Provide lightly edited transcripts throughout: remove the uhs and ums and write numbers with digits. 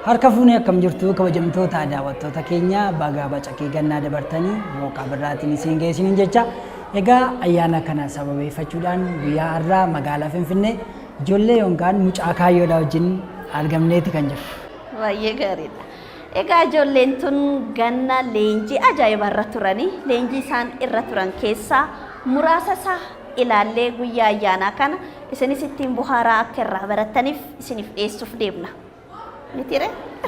Harka fuunee akkam jirtu kabajamtoota daawwattoota keenya baga bacaqii gannaa dabartanii mooqaa birraatiin isin geessiniin jecha egaa ayyaana kana sababeeffachuudhaan guyyaa har'aa magaalaa Finfinnee ijoollee yookaan mucaa kaayyoodhaa wajjin argamneeti kan jiru. Baay'ee gaariidha. Egaa ijoolleen tun ganna leenjii ajaa'iba irra turanii leenjii isaan irra turan keessaa muraasa isaa ilaallee guyyaa ayyaanaa kana isinis ittiin buhaaraa akka irraa barattaniif isiniif dhiyeessuuf deemna. Mitire?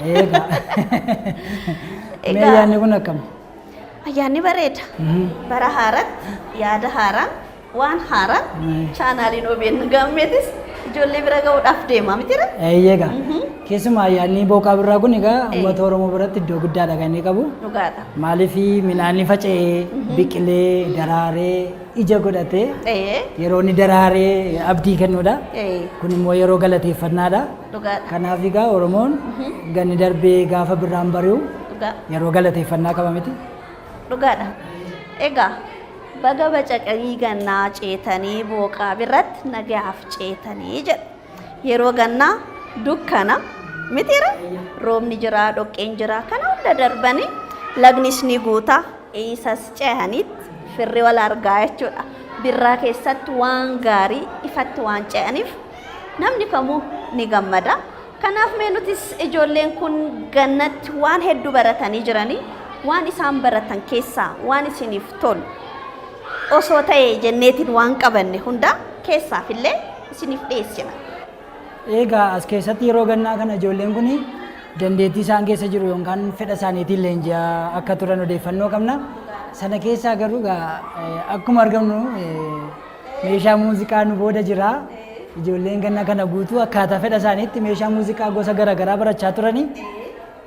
Egaa. Ayyaanni kun akkam? Ayyaanni bareeda. Bara haaratti yaada haaraan waan haaraan chaanaaliin OBN gaammeetis ijoollee bira ga'uudhaaf deema mitire? Eeyyega. Keessumaa ayyaanni booqaa birraa kun egaa uummata Oromoo biratti iddoo guddaadha kan inni qabu. Dhugaadha. Maaliif midhaan faca'ee biqilee daraaree ija godhatee yeroo inni daraaree abdii kennuudha. Kun immoo yeroo galateeffannaadha. Dhugaadha. Kanaaf egaa Oromoon ganni darbee gaafa birraan bari'u yeroo galateeffannaa qaba miti. Dhugaadha. Egaa baga bacaqii gannaa ceetanii booqaa birratti nagaaf ceetanii jedha. Yeroo gannaa dukkana mitira roobni jira dhoqqeen jira kana hunda darbanii lagnis ni guuta isas ce'anitti firri wal argaa jechuudha. Birraa keessatti waan gaarii ifatti waan ce'aniif namni kamuu ni gammada. Kanaaf mee nutis ijoolleen kun gannatti waan hedduu baratanii jiranii waan isaan baratan keessaa waan isiniif tolu osoo ta'e jenneetiin waan qabanne hunda keessaafillee isiniif dhiyeessina. Egaa as keessatti yeroo gannaa kana ijoolleen kun dandeettii isaan keessa jiru yookaan fedha isaaniitiin leenji'aa akka turan odeeffannoo qabna. Sana keessaa garuu akkuma argamnu meeshaa muuziqaa nu booda jira. Ijoolleen ganna kana guutuu akkaataa fedha isaaniitti meeshaa muuziqaa gosa garaagaraa barachaa turanii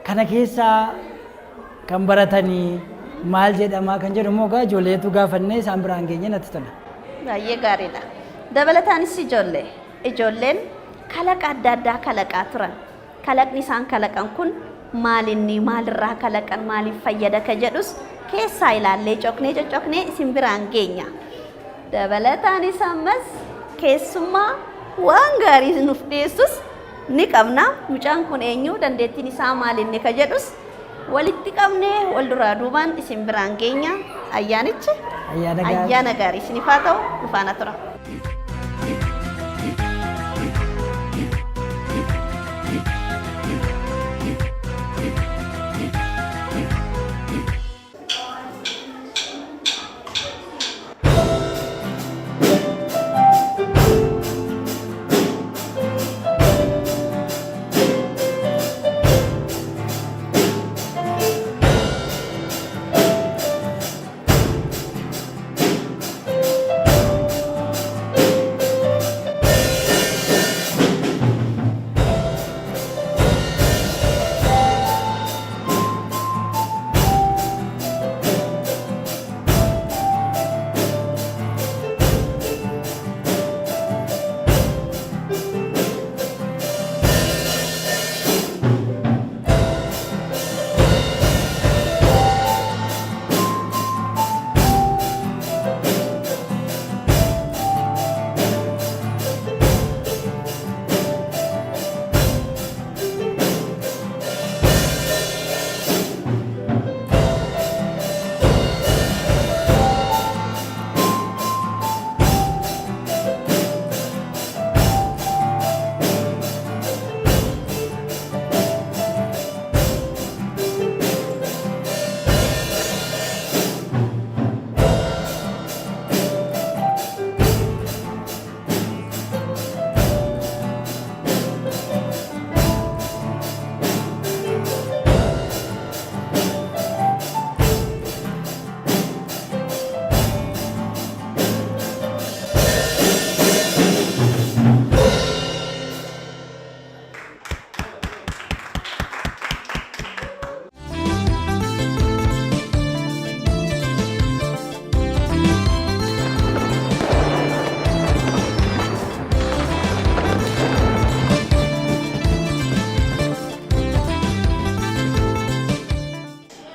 kana keessaa kan baratanii maal jedhamaa kan jedhu immoo egaa ijoolleetu gaafannee isaan biraan geenye natti tola. Baay'ee gaariidha. Dabalataanis ijoolleen kalaqa adda addaa kalaqaa turan. Kalaqni isaan kalaqan kun maalinni maalirraa kalaqan maaliif fayyada ka jedhus keessaa ilaallee coccoknee isin biraan geenya. Dabalataanis ammas keessummaa waan gaarii nuuf dhiyeessus ni qabna. Mucaan kun eenyu dandeettiin isaa maalinni ka jedhus walitti qabnee wal duraa duubaan isin biraan geenya. Ayyaanichi ayyaana gaarii isiniif haa ta'u dhufaana tura.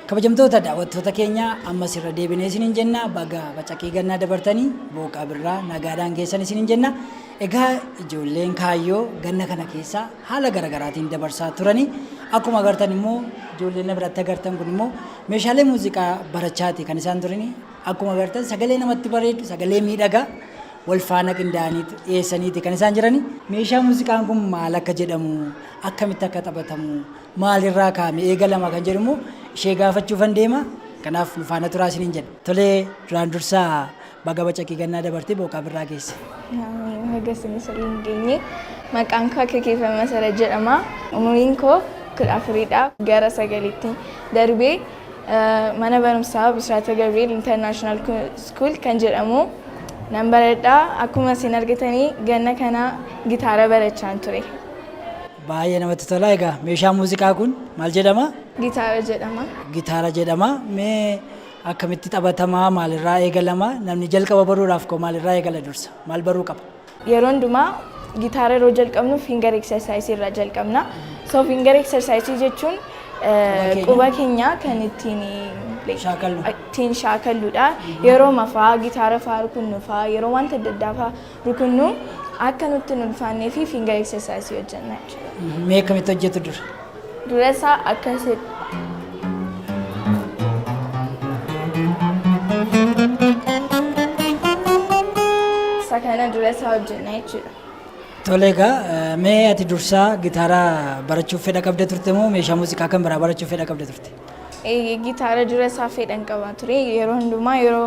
Kabajamtoota daawwattoota keenya ammas irra deebinee isiniin jenna baga bacaqii gannaa dabartanii booqaa birraa nagaadhaan geessan isiniin jenna. Egaa ijoolleen kaayyoo ganna kana keessa haala garaagaraatiin dabarsaa turanii akkuma agartan immoo ijoolleen biratti agartan kun immoo meeshaalee muuziqaa barachaati kan isaan turanii akkuma agartan sagalee namatti bareedu sagalee miidhagaa wal faana qindaa'anii dhiyeessaniiti kan isaan jiranii meeshaa muuziqaan kun maal akka jedhamu akkamitti akka taphatamu maalirraa kaa'ame eegalama kan jedhu immoo ishee gaafachuufan deema kanaaf nu faana turaa isiniin jedha tolee duraan dursaa baga bacaqii gannaa dabartee booqaa birraa geesse. Hagasni saliin geenye maqaan koo akka keeffama sara jedhama. Umuriin koo 14dha. Gara 9tti darbee mana barumsaa Bisraata Gabriel International School kan jedhamu nan baradhaa. Akkuma isin argitanii ganna kana gitaara barachaan ture. Baay'ee namatti tola. Egaa meeshaan muuziqaa kun maal jedhama? Gitaara jedhama. Gitaara jedhama. Mee akkamitti taphatamaa maalirraa eegalama namni jalqaba baruudhaaf koo maalirraa eegala dursa maal baruu qaba? Yeroo hundumaa gitaara yeroo jalqabnu finger exercise irraa jalqabna. So finger exercise jechuun quba keenya kan ittiin shaakalluudha. Yeroo mafaa gitaara fa'aa rukunnu fa'aa yeroo wanta adda addaa fa'aa rukunnu akka nutti hin ulfaannee fi finger exercise hojjenna jechuudha. Mee akkamitti hojjetu dura? Dura isaa akkasii kana dura isaa hojjenna jechuudha. Tole egaa mee ati dursaa gitaara barachuuf fedha qabda turte moo meeshaa muuziqaa kan biraa barachuuf fedha qabda turte? Gitaara dura isaa fedhan qaba ture yeroo hundumaa yeroo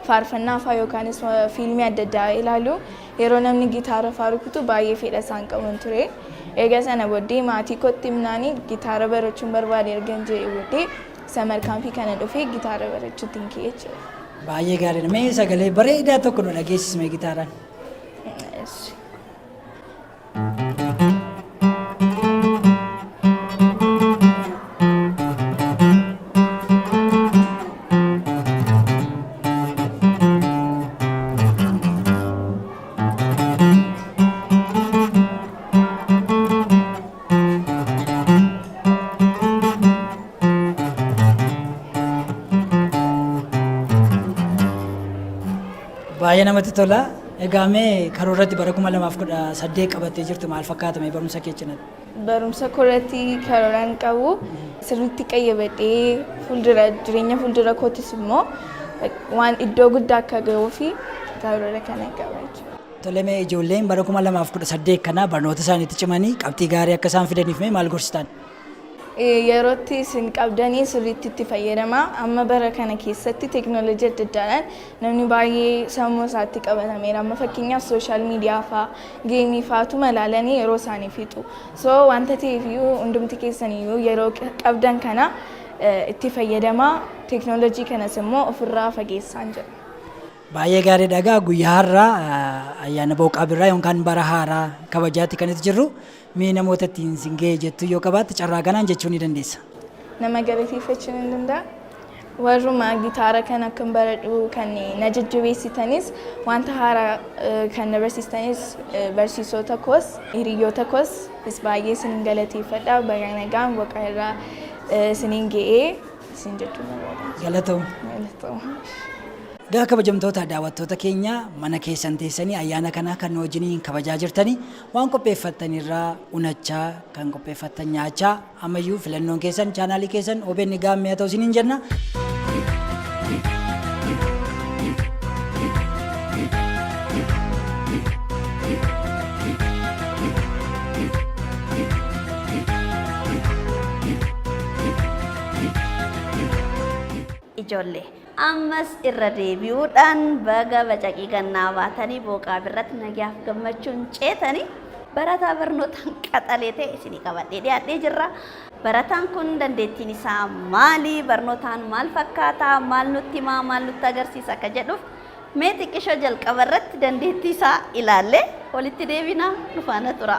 faarfannaa fa'aa yookaanis fiilmii adda addaa ilaalu yeroo namni gitaara fa'aa rukutu baay'ee fedha isaan qaban ture. Egaa sana booddee maatii kootti himnaanii gitaara barachuun barbaade ergan jedhee booddee samar kaampii kana dhufee gitaara barachuutti hin ka'e jechuudha. Baay'ee gaariidha. Mee sagalee bareedaa tokko nu dhageessisme gitaaraan. Baay'ee namatti tola. Egaa mee karoorratti bara 2018 qabattee jirtu maal fakkaata mee barumsa kee cinatti? Barumsa koorratti karooraan qabu sirriitti qayyabadhee jireenya fuuldura kootis immoo waan iddoo guddaa akka gahuu fi karoora kana qaba jechuudha. Tole mee ijoolleen bara 2018 kana barnoota isaaniitti cimanii qabxii gaarii akka isaan fidaniif mee maal gorsitaan? Yerootti isin qabdanii sirriitti itti fayyadama. Amma bara kana keessatti teekinooloojii adda addaadhaan namni baay'ee sammuu isaatti qabatameera. Amma fakkeenyaaf sooshaal miidiyaa fa'aa geemii fa'aatu malaalanii yeroo isaanii fixu. So wanta ta'eefiyyuu hundumti keessaniyyuu yeroo qabdan kana itti fayyadama. Teekinooloojii kanas immoo ofirraa fageessaan jedha. Baay'ee gaariidha. Egaa guyyaa har'aa ayyaana booqaa birraa yookaan bara haaraa kabajaatti kan itti jirru mee namoota ittiin sin ga'e jettu yoo qabaatte carraa kanaan jechuu ni dandeessa. Nama galateeffachuu ni danda'a. Warruma gitaara kan akkan baradhu kan na jajjabeessitanis wanta haaraa kan na barsiistanis barsiisota koos hiriyoota koos baay'ee isin galateeffadha. Bara nagaan booqaa irraa isiniin ga'ee isin jechuu barbaada. Galatoom. Egaa kabajamtoota daawwattoota keenya mana keessan teessanii ayyaana kana kan wajjiniin kabajaa jirtanii waan qopheeffattanirraa unachaa kan qopheeffattan nyaachaa ammayyuu filannoon keessan chaanaalii keessan OBN gaammee haa ta'u isiniin jenna. Ijoollee ammas irra deebi'uudhaan baga bacaqii gannaa baatanii booqaa birratti nagaaf gammachuun ceetanii barataa barnootaan qaxalee ta'e isinii qabadhee dhiyaadhee jirra. Barataan kun dandeettiin isaa maali? Barnootaan maal fakkaata? Maal nutti himaa? Maal nutti agarsiisa? Akka jedhuuf mee xiqqishoo jalqaba irratti dandeettii isaa ilaallee walitti deebinaa nu faana tura.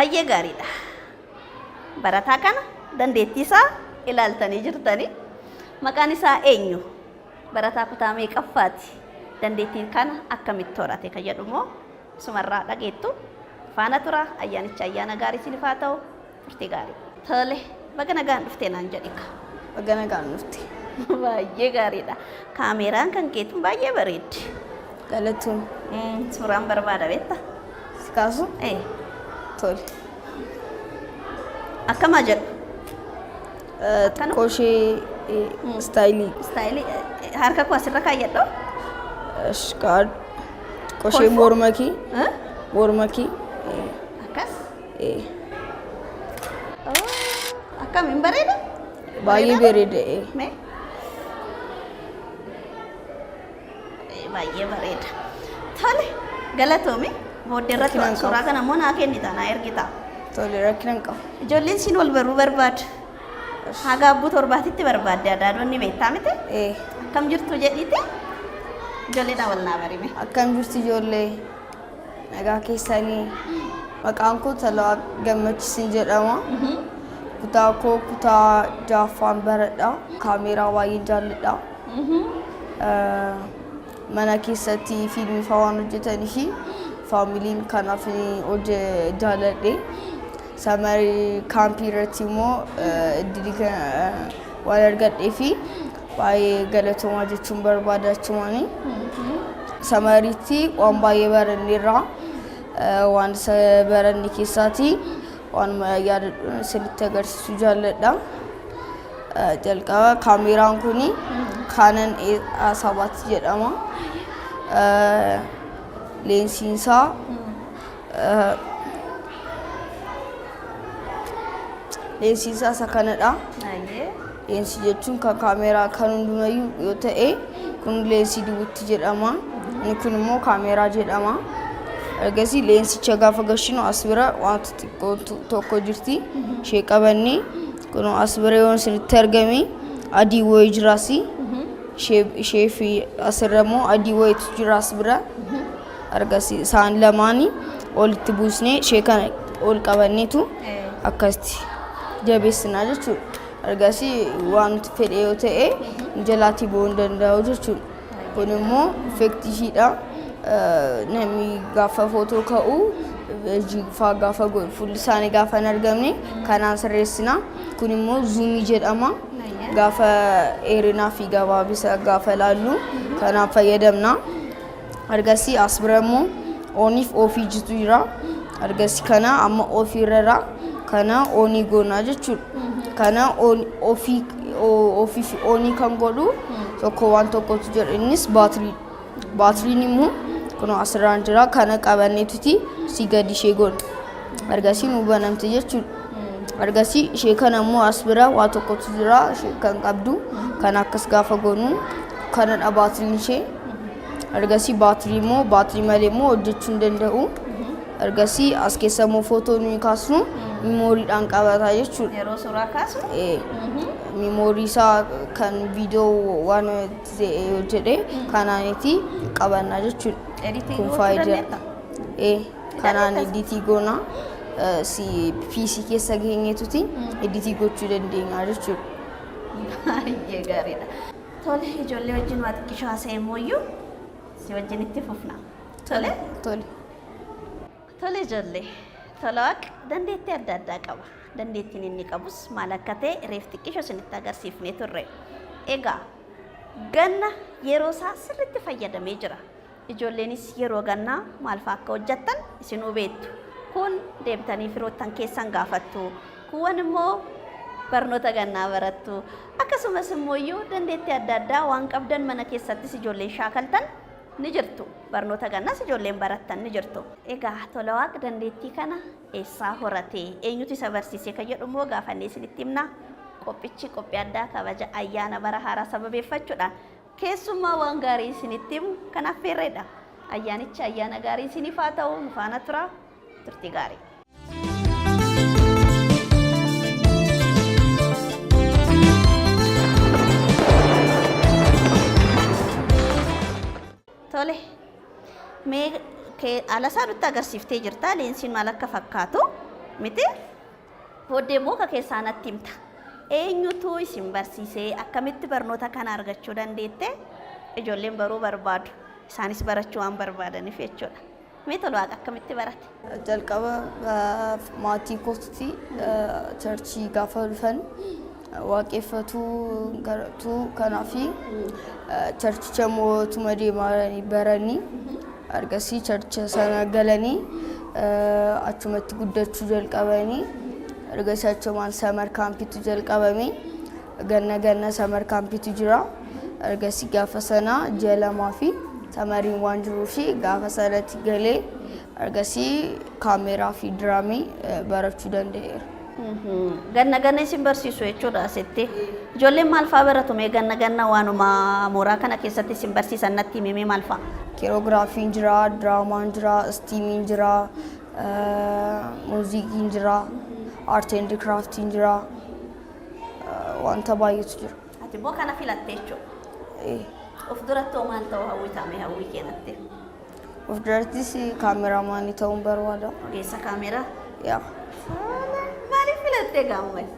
baay'ee gaariidha. Barataa kana dandeettii isaa ilaaltanii jirtanii. Maqaan isaa eenyu? Barataa kutaa meeqaffaati? Dandeettii kana akkamitti horate kan jedhu immoo sumarraa dhageettu. Faana tura ayyaanicha ayyaana gaarii isiniif haa ta'u. Turtii gaarii. Tole baga nagaan dhuftee naan jedhika. Baga nagaan dhufte. Baay'ee gaariidha. Kaameraan kan keetuun baay'ee bareeddi. Galatoon. Suuraan barbaada beektaa? Si kaasu? Tole. Akkama jedhu. Qoshee istaayilii. Istaayilii harka koo asirra kaayyadhu. Ashkaad. Qoshee mormakii. Mormakii. Akkas? Akkamiin bareeda? Baay'ee bareeda. Mee? Baay'ee bareeda. Tole galatoomi. Booddee irratti suuraa kana immoo naa kennita naa ergita. Tole rakkina hin qabu. Ijoolleen siin wal baruu barbaadu. Haga abbuu torbaatitti barbaadde adaadonni beektaa miti? Akkam jirtu jedhiiti? Ijoolleedhaan wal naa barime. Akkam jirtu ijoollee? Nagaa keessanii. Maqaan koo Talaa Gammachiisin jedhama. Kutaa koo kutaa jaaffaan baradha. Kaameeraa baay'ee jaalladha. Mana keessatti fiilmii fa'aa waan hojjetanii fi faamiliin kanaaf jaalladhe. Samarii kaampii irratti immoo iddilii waan argadhee fi baay'ee galatoomaa jechuun barbaada jechuun. Samariitti waan baay'ee baranneerra. Waan isa baranne keessaati waan yaadadhu isinitti agarsiisuu jaalladha. Jalqaba kaameeraan kun Canon A7 jedhama. Leensiin isaa isa kanadha. Leensii jechuun kan kaameeraa kan hundumayyuu yoo ta'e kun leensii duwwaatti jedhama. Inni kun immoo kaameeraa jedhama. Ergasii leensicha gaafa gashinu as bira wanta xiqqoo tokko jirti. Ishee qabannee kun as bira yoo isinitti argame adii wayii jiraas. Ishee fi asirra immoo adii wayiitu jira as bira. Ergasii isaan lamaanii olitti buusnee ishee kana ol qabanneetu akkasitti jabeessinaa jechuudha. Ergasii waan fedhe yoo ta'e jalaatii bu'uu danda'u jechuudha. Kun immoo effektii ishiidha. Namni gaafa footoo ka'u jiifaa gaafa godhu fuulli isaanii gaafa hin argamne kanaan sirreessina. Kun immoo zuumii jedhama. Gaafa dheerinaa fi gabaabina gaafa ilaallu kanaan fayyadamna. Ergasii as bira immoo ooniif ofii jitu jira. Ergasii kana amma ofii irra kana oonii goonaa jechuudha. Kana ofii fi oonii kan godhu tokko waan tokkotu jira. Innis baatirii. Baatiriin immoo kun asirraan jira. Kana qabanneetuti si gadi ishee goona. Ergasii nu banamte jechuudha. Ergasii ishee kana immoo as bira waa tokkotu jira. Ishee kan qabdu kan akkas gaafa goonu kanadha baatiriin ishee. Ergasii baatirii immoo baatirii malee immoo hojjechuu hin danda'u. Ergasii as keessa immoo footoo nuyi kaasnu memooriidhaan qabataa jechuudha. Yeroo suuraa kaasu? Memoorii isaa kan viidiyoo waan hojjedhe kanaaniiti qabannaa jechuudha. Editing gochuu dandeetta? Kanaan editii goona. PC keessa geenyeetuti editii gochuu dandeenya jechuudha. Baay'ee gaariidha. Tole ijoollee wajjin waa xiqqishoo haasa'e immoo si wajjin itti fufna. Tole? Tole. Tole ijoollee. Tola waaqa dandeettii adda addaa qaba. Dandeettiin inni qabus maal akka ta'e reef xiqqishoo isinitti agarsiifnee turre. Egaa ganna yeroo isaa sirriitti fayyadamee jira. Ijoolleenis yeroo gannaa maal fa'aa akka hojjettan isinuu beektu. Kun deebitanii firoottan keessan gaafattu. Kuwwan immoo barnoota gannaa barattu. Akkasumas immoo dandeettii adda addaa waan qabdan mana keessattis ijoolleen shaakaltan ni jirtu. Barnoota gannas ijoolleen barattan ni jirtu. Egaa tola waaqa dandeettii kana eessaa horate eenyutu isa barsiise kan jedhu immoo gaafannee isinitti himna. Qophichi qophii addaa kabaja ayyaana bara haaraa sababeeffachuudhaan keessummaa waan gaarii isinitti himu kan affeerreedha. Ayyaanichi ayyaana gaarii isiniif haa ta'u nu faana tura. Turtii gaarii. Tole mee alasaa nutti agarsiiftee jirta leensiin maal akka fakkaatu miti booddee immoo ka keessaa natti himta eenyutu isin barsiisee akkamitti barnoota kana argachuu dandeette ijoolleen baruu barbaadu isaanis barachuu waan barbaadaniif jechuudha. Mee tolaa akkamitti barate? Jalqaba maatii kootti churchii gaafa dhufan waaqeffatuu gartuu kanaafi churchicha mootuma deemanii baranii argasii churchicha sana galanii achumatti guddachuu jalqabanii argasii achumaan samar kaampiitu jalqabame ganna samar kaampiitu jira argasii gaafa sana ji'a lamaa fi samariin waan jiruufi gaafa sanatti galee argasii kaameraa fi diraamii barachuu danda'eera. Ganna isin barsiisu jechuudha asitti. Ijoolleen maal fa'aa baratu mee ganna waanuma mooraa kana keessatti isin barsiisan natti himee maal fa'aa? Kiroogiraafiin jira, diraamaan jira, istiimiin jira, muuziqiin jira, aartii endi kiraaftiin jira, wanta baay'eetu jira. Ati immoo kana filatte jechuudha? Of duratti hoo maal ta'uu hawwitame hawwii keenatti? Of durattis kaameraamaanii ta'uun barbaada. Ogeessa kaameraa? Yaa. Maaliif filattee gaammas?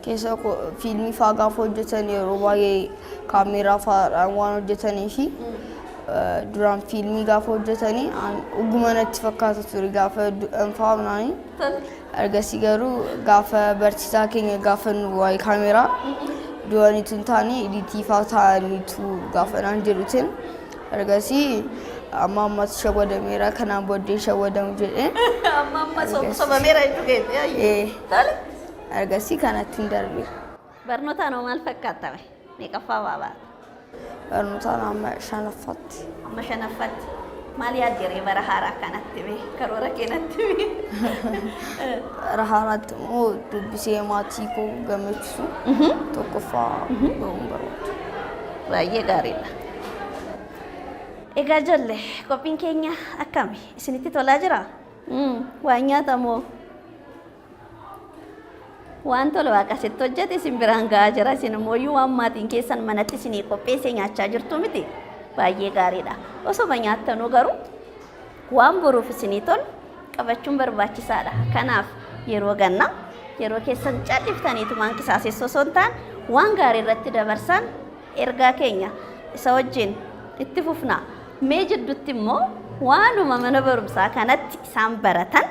Keessa fiilmii fa'aa gaafa hojjetan yeroo baay'ee kaameraa fa'aadhaan waan hojjetanii fi duraan fiilmii gaafa hojjetanii ogummaa natti fakkaata ture gaafa faamnaanii. Ergasii garuu gaafa barsiisaa keenya gaafa nu waa'ee kaameraa du'aniitu hin taane editii fa'aa ta'aniitu gaafa naan jedhutin ergasii amma ammas shawwadameera kanaan booddee shawwadamu jedhee. Amma sobameera jechuudha. Ergasii kanatti hin darbe. Barnootaan hoo maal fakkaatame? Meeqaffaa baabaa? Barnootaan amma shanaffaatti. Amma shanaffaatti. Maal yaaddiree bara haaraa kanatti mee karoora keenatti mee? Bara haaraatti immoo dubbisee maatii koo gammachiisu tokkoffaa bahuun barbaada. Baay'ee gaariidha. Egaa ijoollee qophiin keenya akkami? Isinitti tolaa jiraa? Waan nyaatamoo? Waan tola waaqa sitti hojjete isin biraan ga'aa jira. Isin immoo waan maatiin keessan manatti isinii qopheessee nyaachaa jirtu miti. Baay'ee gaariidha. Osoo nyaattanuu garuu waan boruuf isinii tolu qabachuun barbaachisaadha. Kanaaf yeroo ganna yeroo keessan calliftaniitu waan qisaasessoo osoo hin taane waan gaarii irratti dabarsan ergaa keenya isa wajjin itti fufna. Mee jidduutti immoo waanuma mana barumsaa kanatti isaan baratan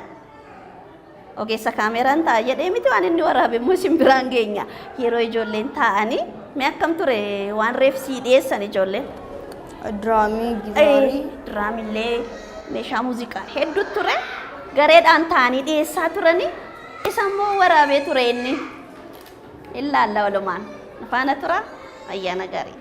ogeessa kaameraan ta'a jedhee miti waan inni waraabe immoo isin biraan geenya. Yeroo ijoolleen taa'anii mee akkam ture waan reefsii dhiyeessan ijoolleen? Diraamii, gitaarii. Diraamillee meeshaa muuziqaa hedduu ture. Gareedhaan taa'anii dhiyeessaa turanii isa immoo waraabee ture inni. Ilaalla walumaan. Faana tura ayyaana gaarii.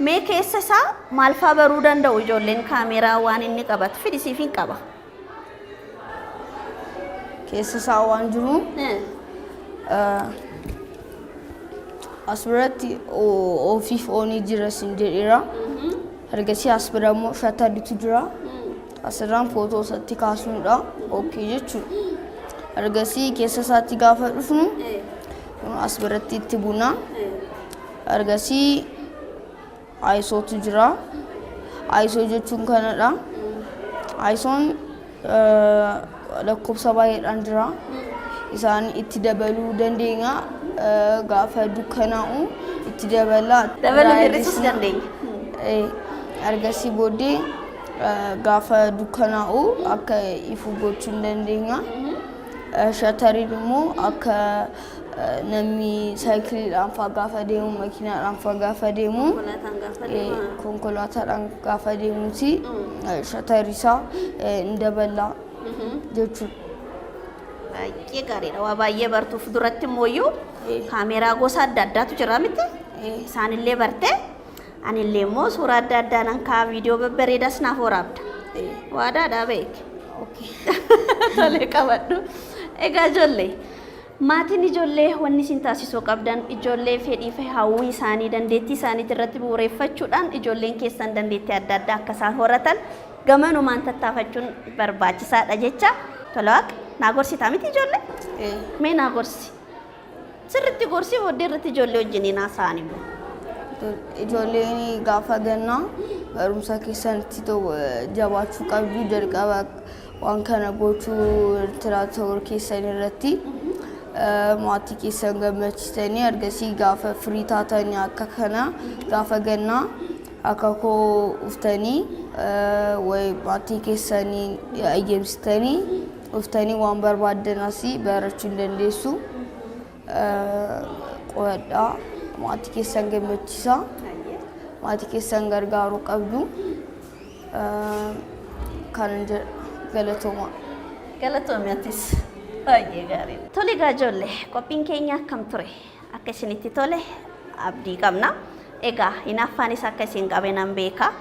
Mee keessa isaa maal fa'aa baruu danda'u ijoolleen kaameraa waan inni qabatu fidisiif hin qaba. Keessa isaa waan jiru as biratti ofiif oonii jira sin jedheera. Ergasii as bira immoo shatariitu jira. Asirraan footoo isaatti kaasuudha. Ookee jechuudha. Ergasii keessa isaatti gaafa dhufnu as biratti itti buna. Ergasii aayisootu jira. Aayisoo jechuun kanadha. Aayisoon lakkoofsa baay'eedhaan jira. Isaan itti dabaluu dandeenya. Gaafa dukkanaa'u itti dabala. Dabaluu hir'isuus dandeenya. Ergasii booddee gaafa dukkanaa'u akka ifu gochuu dandeenya. Shatariin immoo akka namni saayikiliidhaan fa'aa gaafa deemu, makiinaadhaan fa'aa gaafa deemu, konkolaataadhaan gaafa deemuuti shatarii isaa hin dabala jechuudha. Baay'ee gaariidha. Waa baay'ee bartuuf duratti immoo kaameraa gosa adda addaatu jira miti. Isaanillee bartee anillee immoo suuraa adda addaan kaa viidiyoo babbareedaas naaf waraabda. Waadaadhaa beeki. Tolee qabadhu. Egaa ijoollee maatiin ijoollee wanni isin taasisuu qabdan ijoollee fedhii fi hawwii isaanii dandeettii isaaniitti irratti bu'uureffachuudhaan ijoolleen keessan dandeettii adda addaa akka isaan horatan gamanumaan tattaafachuun barbaachisaadha jecha. Tolaaq naa gorsitaa miti ijoollee? Mee naa gorsi. Sirriitti gorsii booddee irratti ijoollee wajjiniin haasa'an immoo. Ijoolleen gaafa gannaa barumsa keessanitti jabaachuu qabdu jalqaba waan kana gochuu tiraatoor keessan irratti maatii keessan gammachiisanii ergasii gaafa firii taatanii akka kana gaafa gannaa akka koo uftanii way maatii keessanii ayyamsitanii uftanii waan barbaadan asii barachuu dandeessu. Qo'adhaa maatii keessan gammachiisa. Maatii keessan gargaaruu qabdu. Kanan jedha galatooma. Galatoomiyatis baay'ee gaarii. Tole egaa ijoollee qophiin keenya akkam ture akka isinitti tole abdii qabna. Egaa hinaaffaanis akka isin qabanan beeka.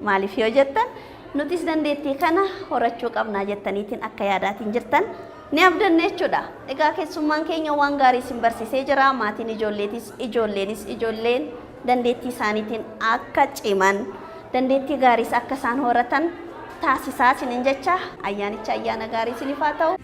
Maaliif yoo jettan nutis dandeettii kana horachuu qabnaa jettaniitiin akka yaadaatiin jirtan ni abdanne jechuudha. Egaa keessummaan keenya waan gaarii isin barsiisee jira. Maatiin ijoolleen dandeettii isaaniitiin akka ciman dandeettii gaariis akka isaan horatan taasisaa isiniin jecha ayyaanicha ayyaana gaarii isiniif haa ta'u.